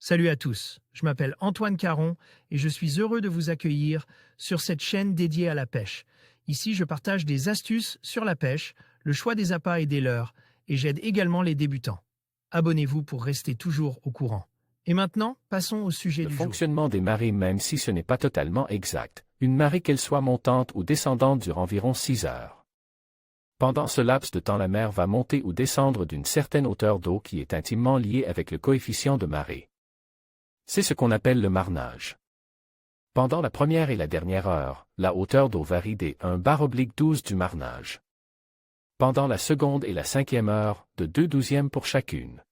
Salut à tous, je m'appelle Antoine Caron et je suis heureux de vous accueillir sur cette chaîne dédiée à la pêche. Ici, je partage des astuces sur la pêche, le choix des appâts et des leurres, et j'aide également les débutants. Abonnez-vous pour rester toujours au courant. Et maintenant, passons au sujet Le du jour. fonctionnement des marées, même si ce n'est pas totalement exact, une marée qu'elle soit montante ou descendante dure environ 6 heures. Pendant ce laps de temps, la mer va monter ou descendre d'une certaine hauteur d'eau qui est intimement liée avec le coefficient de marée. C'est ce qu'on appelle le marnage. Pendant la première et la dernière heure, la hauteur d'eau varie des 1/12 du marnage. Pendant la seconde et la cinquième heure, de 2/12 pour chacune.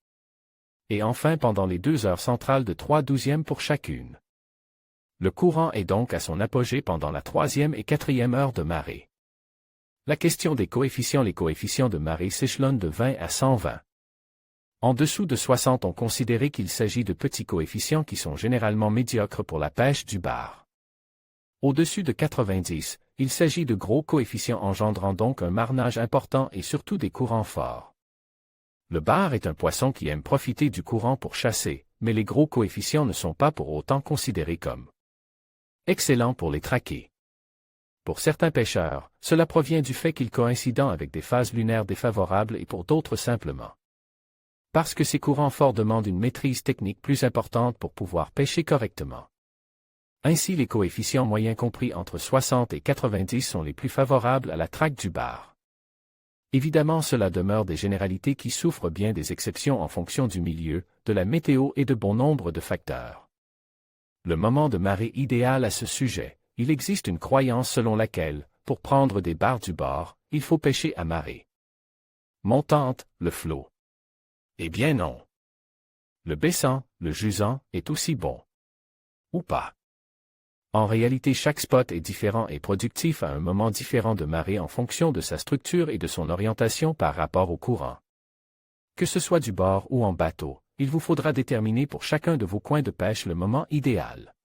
Et enfin pendant les 2 heures centrales de 3/12 pour chacune. Le courant est donc à son apogée pendant la troisième et quatrième heure de marée. La question des coefficients. Les coefficients de marée s'échelonnent de 20 à 120. En dessous de 60, on considérait qu'il s'agit de petits coefficients qui sont généralement médiocres pour la pêche du bar. Au-dessus de 90, il s'agit de gros coefficients engendrant donc un marnage important et surtout des courants forts. Le bar est un poisson qui aime profiter du courant pour chasser, mais les gros coefficients ne sont pas pour autant considérés comme excellents pour les traquer. Pour certains pêcheurs, cela provient du fait qu'ils coïncident avec des phases lunaires défavorables et pour d'autres simplement parce que ces courants forts demandent une maîtrise technique plus importante pour pouvoir pêcher correctement. Ainsi, les coefficients moyens compris entre 60 et 90 sont les plus favorables à la traque du bar. Évidemment, cela demeure des généralités qui souffrent bien des exceptions en fonction du milieu, de la météo et de bon nombre de facteurs. Le moment de marée idéal à ce sujet, il existe une croyance selon laquelle, pour prendre des bars du bord, il faut pêcher à marée montante, le flot. Eh bien non. Le baissant, le jusant, est aussi bon. Ou pas. En réalité, chaque spot est différent et productif à un moment différent de marée en fonction de sa structure et de son orientation par rapport au courant. Que ce soit du bord ou en bateau, il vous faudra déterminer pour chacun de vos coins de pêche le moment idéal.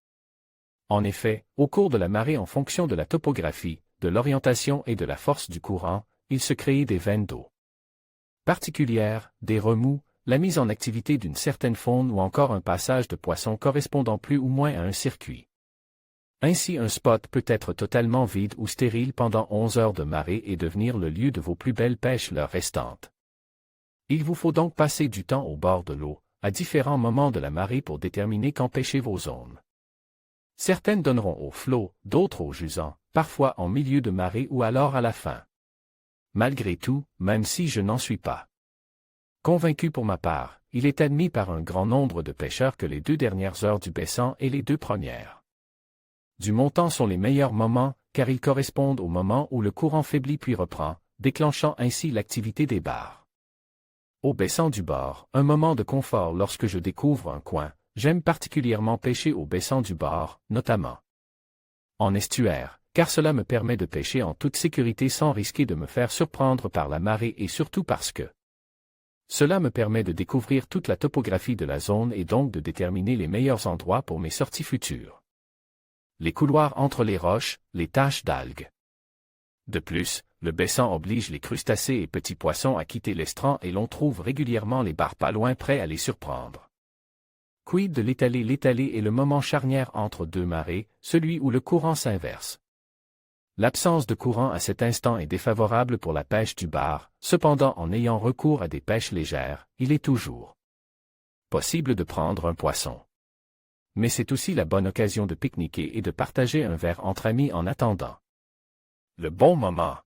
En effet, au cours de la marée en fonction de la topographie, de l'orientation et de la force du courant, il se crée des veines d'eau particulières, des remous, la mise en activité d'une certaine faune ou encore un passage de poissons correspondant plus ou moins à un circuit. Ainsi, un spot peut être totalement vide ou stérile pendant 11 heures de marée et devenir le lieu de vos plus belles pêches l'heure restante. Il vous faut donc passer du temps au bord de l'eau, à différents moments de la marée pour déterminer quand pêcher vos zones. Certaines donneront au flot, d'autres au jusant, parfois en milieu de marée ou alors à la fin. Malgré tout, même si je n'en suis pas convaincu pour ma part, il est admis par un grand nombre de pêcheurs que les 2 dernières heures du baissant et les 2 premières du montant sont les meilleurs moments, car ils correspondent au moment où le courant faiblit puis reprend, déclenchant ainsi l'activité des bars. Au baissant du bord, un moment de confort lorsque je découvre un coin, j'aime particulièrement pêcher au baissant du bord, notamment en estuaire, car cela me permet de pêcher en toute sécurité sans risquer de me faire surprendre par la marée et surtout parce que cela me permet de découvrir toute la topographie de la zone et donc de déterminer les meilleurs endroits pour mes sorties futures. Les couloirs entre les roches, les taches d'algues. De plus, le baissant oblige les crustacés et petits poissons à quitter l'estran et l'on trouve régulièrement les bars pas loin prêts à les surprendre. Quid de l'étalé? L'étalé est le moment charnière entre 2 marées, celui où le courant s'inverse. L'absence de courant à cet instant est défavorable pour la pêche du bar, cependant en ayant recours à des pêches légères, il est toujours possible de prendre un poisson. Mais c'est aussi la bonne occasion de pique-niquer et de partager un verre entre amis en attendant le bon moment.